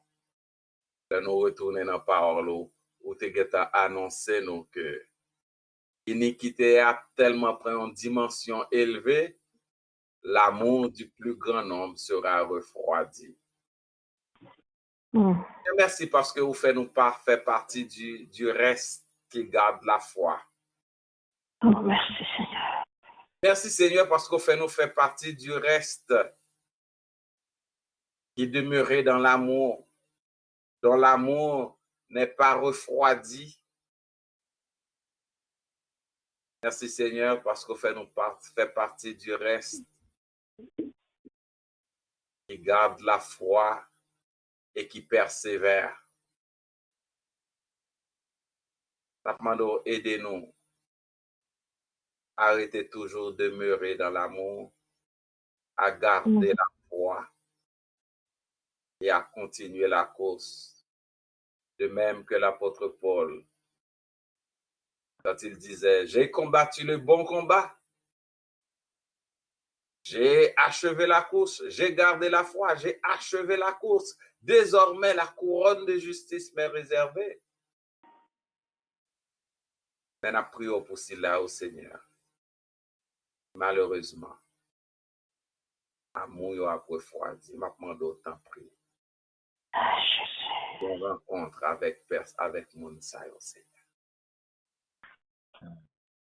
De nous retourner dans la parole où tu as annoncé nous que l'iniquité a tellement pris une dimension élevée, l'amour du plus grand nombre sera refroidi. Merci parce que vous faites nous faire partie du reste qui garde la foi. Oh, merci Seigneur. Merci Seigneur parce que vous faites nous faire partie du reste qui demeurait dans l'amour, dont l'amour n'est pas refroidi. Merci Seigneur parce que vous faites nous faire partie du reste qui garde la foi et qui persévère. Aidez-nous. Arrêtez toujours de demeurer dans l'amour, à garder la foi et à continuer la course. De même que l'apôtre Paul, quand il disait, j'ai combattu le bon combat, J'ai achevé la course, j'ai gardé la foi, j'ai achevé la course. Désormais, la couronne de justice m'est réservée. Mais nous prions pour cela au Seigneur. Malheureusement, amour a refroidi. Je demande autant prier. Ah, Jésus. On rencontre avec mon ça au Seigneur.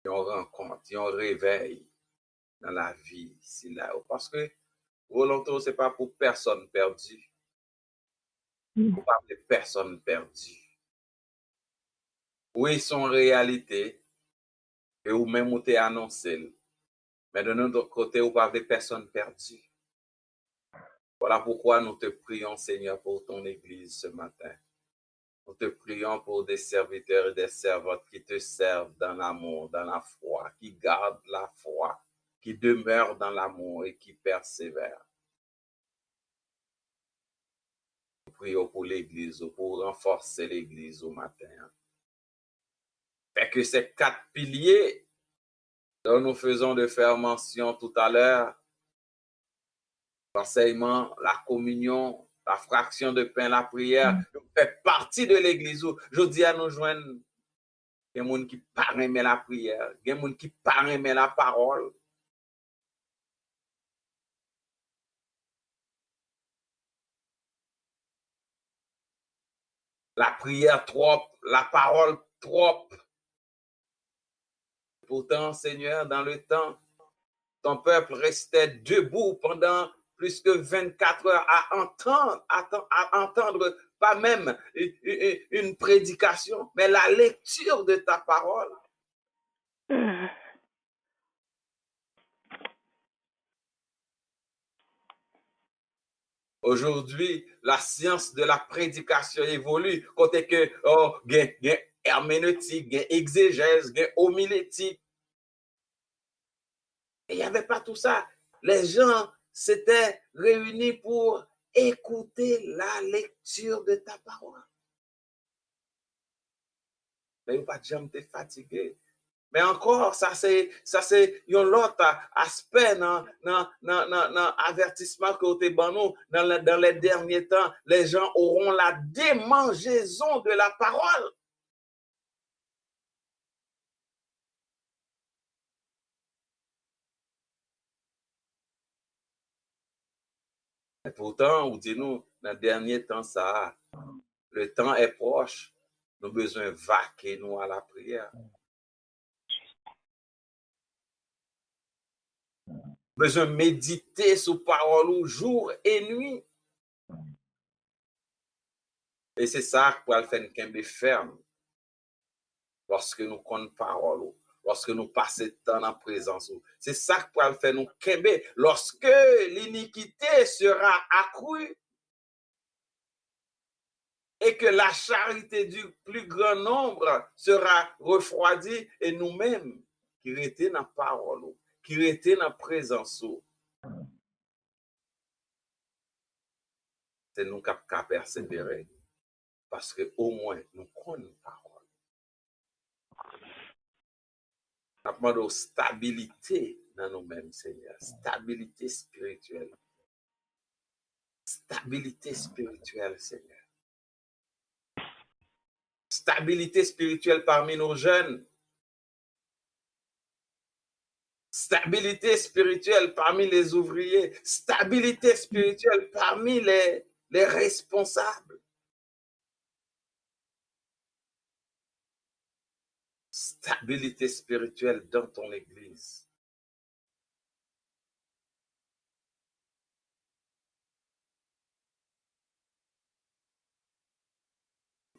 On rencontre, on réveille dans la vie ici là. Parce que volontaire, ce n'est pas pour personne perdue. Pour pas de personnes perdues. Oui, son réalité, et ou même où t'es annoncé. Mais de notre côté, ou pas de personnes perdues. Voilà pourquoi nous te prions, Seigneur, pour ton Église ce matin. Nous te prions pour des serviteurs et des servantes qui te servent dans l'amour, dans la foi, qui gardent la foi, qui demeurent dans l'amour et qui persévèrent. Nous prions pour l'Église, pour renforcer l'Église au matin. Fait que ces 4 piliers dont nous faisons de faire mention tout à l'heure, l'enseignement, la communion, la fraction de pain, la prière, fait partie de l'Église. Je dis à nous joindre, il y a des gens qui ne pas aimer la prière, il y a des gens qui ne pas aimer la parole. La prière trop, la parole trop. Pourtant, Seigneur, dans le temps, ton peuple restait debout pendant plus que 24 heures à entendre pas même une prédication, mais la lecture de ta parole. Aujourd'hui, la science de la prédication évolue. Côté que, il y a herméneutique, il y a exégèse, il y a homilétique. Et il n'y avait pas tout ça. Les gens s'étaient réunis pour écouter la lecture de ta parole. Mais il n'y a pas de gens qui sont fatigués. Mais encore, ça c'est un autre aspect dans l'avertissement que tu as dans les derniers temps. Les gens auront la démangeaison de la parole. Et pourtant, on dit nous, dans les derniers temps, ça, le temps est proche. Nous avons besoin de vaquer nous à la prière. Besoin de méditer sur parole jour et nuit. Et c'est ça pour faire une kembe ferme. Lorsque nous connaissons parole, lorsque nous passons temps en présence. C'est ça pour faire nous kembe. Lorsque l'iniquité sera accrue et que la charité du plus grand nombre sera refroidie et nous-mêmes qui restons dans la parole, qui restons dans la présence. C'est nous qui persévérer. Parce qu'au moins, nous connaissons la parole. Nous demandons stabilité dans nous-mêmes, Seigneur. Stabilité spirituelle. Stabilité spirituelle, Seigneur. Stabilité spirituelle parmi nos jeunes. Stabilité spirituelle parmi les ouvriers. Stabilité spirituelle parmi les responsables. Stabilité spirituelle dans ton église.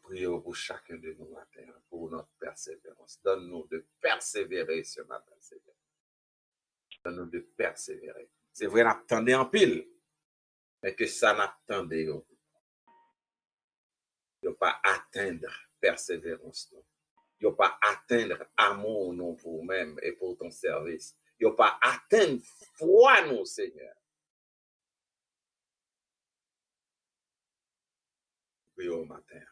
Prions pour chacun de nous matin, pour notre persévérance. Donne-nous de persévérer ce matin, Seigneur. Donne-nous de persévérer. C'est vrai, n'attendez en pile, mais que ça n'attendait pas. Il ne pas atteindre persévérance. Il ne pas atteindre amour non pour vous-même et pour ton service. Il ne pas atteindre foi nous, Seigneur. Prions au matin.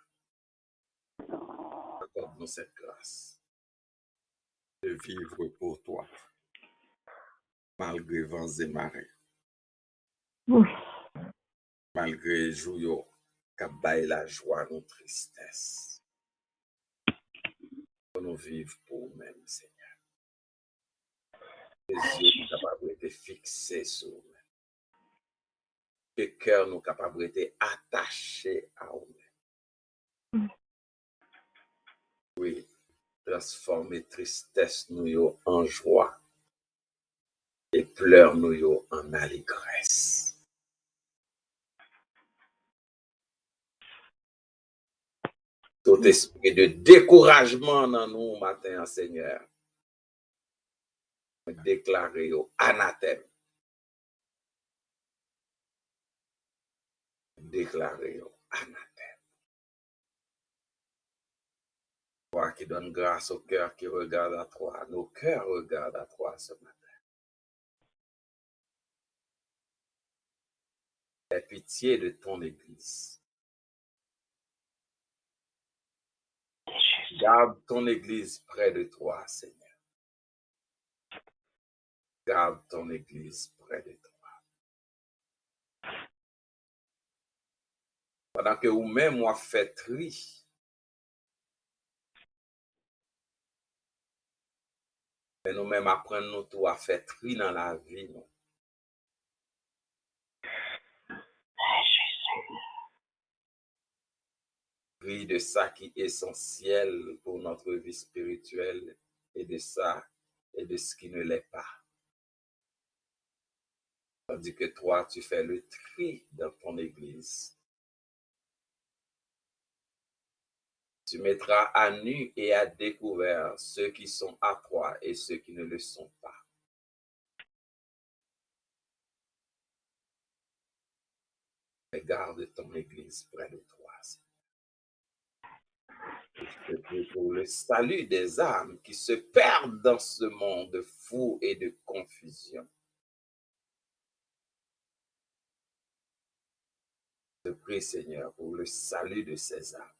Accorde-nous cette grâce de vivre pour toi. malgré vents et marées, Ouf. malgré jour qui baille la joie, nos tristesses. Pour nous vivre pour nous-mêmes, Seigneur. Les yeux nous capables d'être fixés sur nous. Que le cœur nous capable d'être attaché à nous. Oui, transformer tristesse nous yo en joie et pleurs nous yo en allégresse. Tout esprit de découragement dans nous matin, Seigneur, déclarer yo anathème. Déclarer yo anathème. Toi qui donne grâce au cœur qui regarde à toi, nos cœurs regardent à toi ce matin. Aie pitié de ton Église. Garde ton Église près de toi, Seigneur. Garde ton Église près de toi. Pendant que vous-même, moi, fait tri. Mais nous-mêmes, apprenons nous tout à faire tri dans la vie. Non? Tri de ça qui est essentiel pour notre vie spirituelle et de ça et de ce qui ne l'est pas. Tandis que toi, tu fais le tri dans ton Église. Tu mettras à nu et à découvert ceux qui sont à toi et ceux qui ne le sont pas. Mais garde ton Église près de toi. Je prie pour le salut des âmes qui se perdent dans ce monde fou et de confusion. Je prie, Seigneur, pour le salut de ces âmes.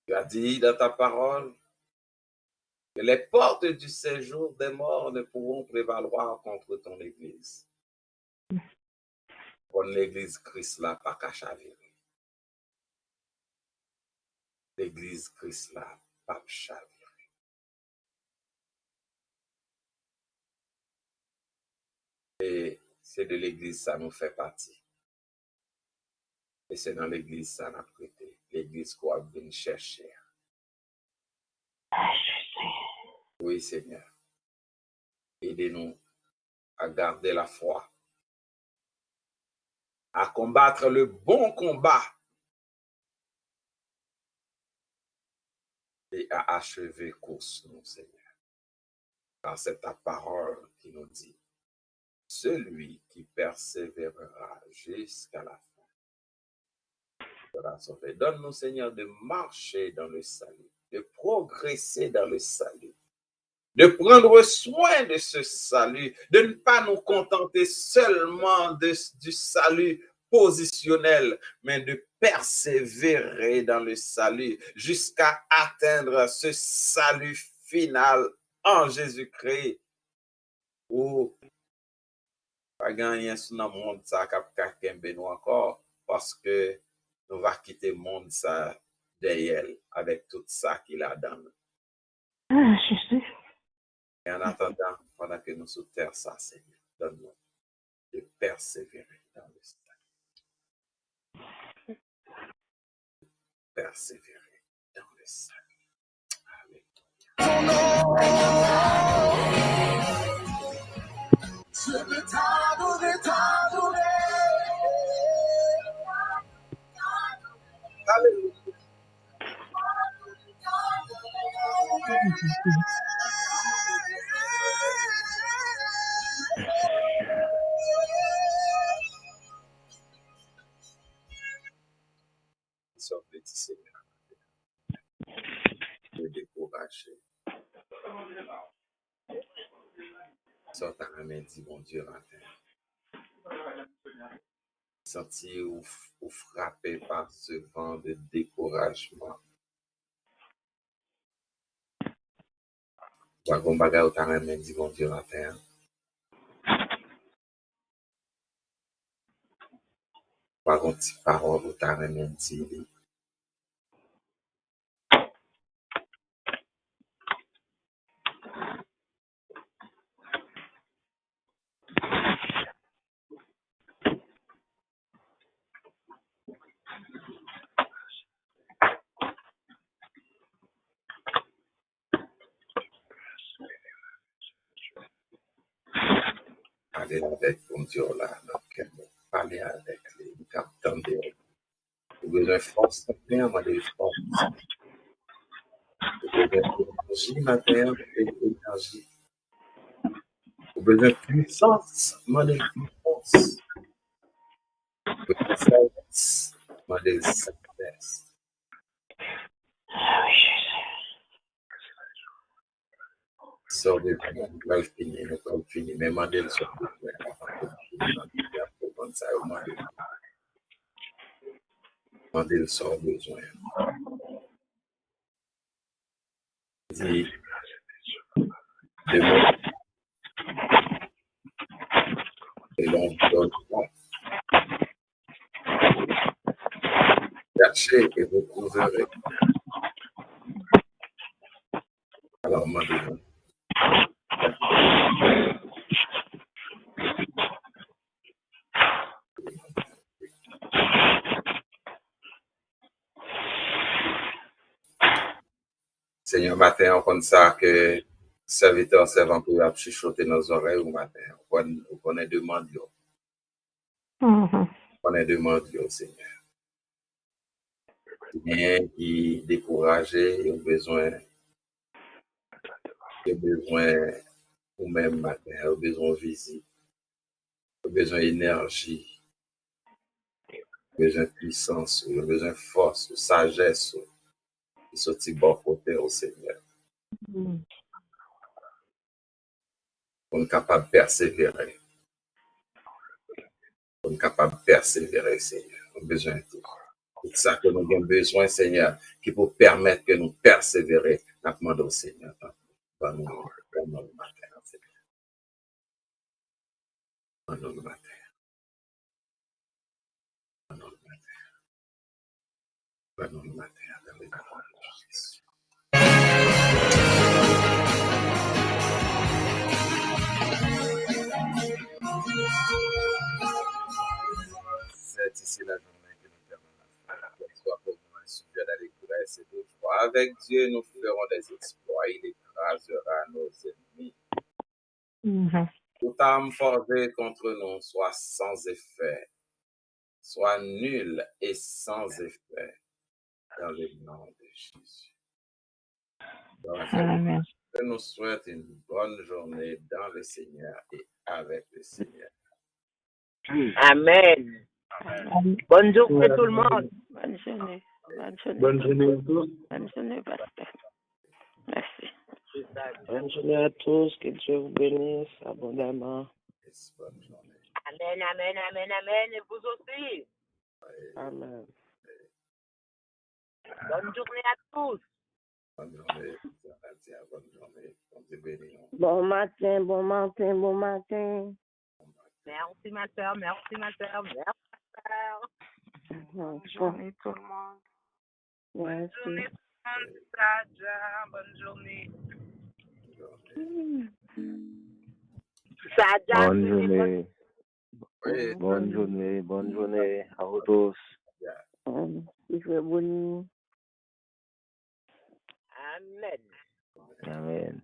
Tu as dit dans ta parole que les portes du séjour des morts ne pourront prévaloir contre ton Église. Pour l'Église Christ là, pas qu'à chavirer. L'Église Christ là, pas chavirer. Et c'est de l'Église, ça nous fait partie. Et c'est dans l'Église, ça nous a prêté. L'Église qu'on a venu chercher. Oui, Seigneur. Aidez-nous à garder la foi, à combattre le bon combat et à achever course, nous, Seigneur. Car c'est ta parole qui nous dit, celui qui persévérera jusqu'à la fin sera sauvé. Donne-nous, Seigneur, de marcher dans le salut, de progresser dans le salut, de prendre soin de ce salut, de ne pas nous contenter seulement du salut positionnel, mais de persévérer dans le salut jusqu'à atteindre ce salut final en Jésus-Christ. Ou pas gagner sur le monde ça quelqu'un nous encore parce que nous va quitter le monde ça derrière avec tout ça qu'il a dans nous. Et en attendant, pendant que nous sous terre ça, Seigneur, donne-nous de persévérer dans le salut. Persévérer dans le salut. Je veux t'adorer, t'adorer. Alléluia. Ils sont petits, Seigneur. Ne décourager. Sors ta main, dit mon Dieu, matin. Sentir ou frapper par ce vent de découragement. Kwa kon bagay ou ta remen di bon Dieu matin. Kwa kon ti parol ou ta remen di li. Parler avec bon Dieu là, donc parler avec lui, t'entendre. Ou besoin de force matin, moi de force. Ou besoin d'énergie matin, énergie. Ou besoin de puissance, moi de puissance. Ou besoin de sagesse, moi de sagesse. Sort de nous finir, mais moi de sort de pour prendre ça, moi de le sort besoin. Dit, de moi, et l'on donne cherchez et vous trouverez. Alors, moi, de Seigneur, matin, on connaît ça que serviteur, servant peut chuchoter nos oreilles au matin. On connaît demande, on connaît demande, Seigneur. Bien qui découragé, il a besoin ou même matin, il a besoin de visite, il a besoin d'énergie, il a besoin de puissance, il a besoin de force, de sagesse, qui sortit bon côté au Seigneur. On est capable de persévérer. On est capable de persévérer, Seigneur. On a besoin de tout. C'est ça que nous avons besoin, Seigneur, qui peut permettre que nous persévérer. Nous demandons au Seigneur. Dans le matin, Seigneur. Dans le matin. Dans le matin. Dans le matin. Dans le matin. C'est ici la journée que nous terminons. Soit pour nous un sujet d'aller c'est deux fois. Avec Dieu, nous ferons des exploits. Il écrasera nos ennemis. Toute arme forgée contre nous soit sans effet, soit nulle et sans effet. Dans le nom de Jésus. Amen. Je nous souhaite une bonne journée dans le Seigneur et avec le Seigneur. Amen. Bonne journée tout le monde. Bonne journée. Bonne journée. Bonne journée à tous. Bonne journée, pasteur. Merci. Bonne journée à tous. Que Dieu vous bénisse abondamment. Bonne journée. Amen, amen, amen, amen. Et vous aussi. Amen. Bonne journée à tous. Bonne journée. Bonne journée. Bonne béni. Bon matin, bon matin, bon matin. Merci ma soeur, merci ma soeur, merci ma soeur. Bonne journée tout le monde. Bonne journée tout le monde, Sadia. Bonne journée. Sadia. Bonne journée. Oui. Bonne journée à vous tous. Il fait bon. Amen. Amen.